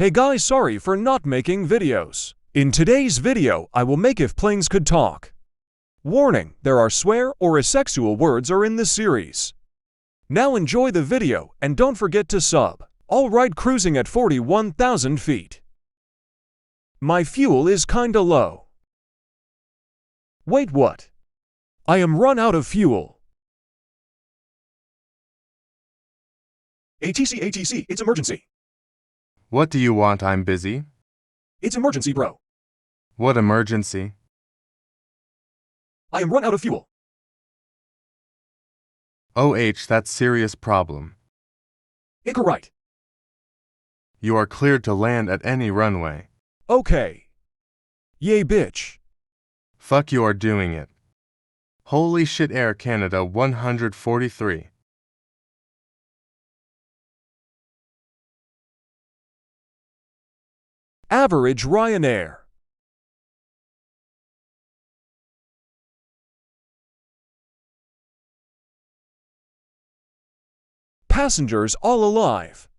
Hey guys, sorry for not making videos. In today's video, I will make if planes could talk. Warning, there are swear or sexual words are in the series. Now enjoy the video and don't forget to sub. Alright, cruising at 41,000 feet. My fuel is kinda low. Wait, what? I am run out of fuel. ATC, it's emergency. What do you want? I'm busy. It's emergency, bro. What emergency? I am run out of fuel. OH, that's serious problem. Icker right. You are cleared to land at any runway. Okay. Yay, bitch. Fuck, you are doing it. Holy shit, Air Canada 143. Average Ryanair. Passengers all alive.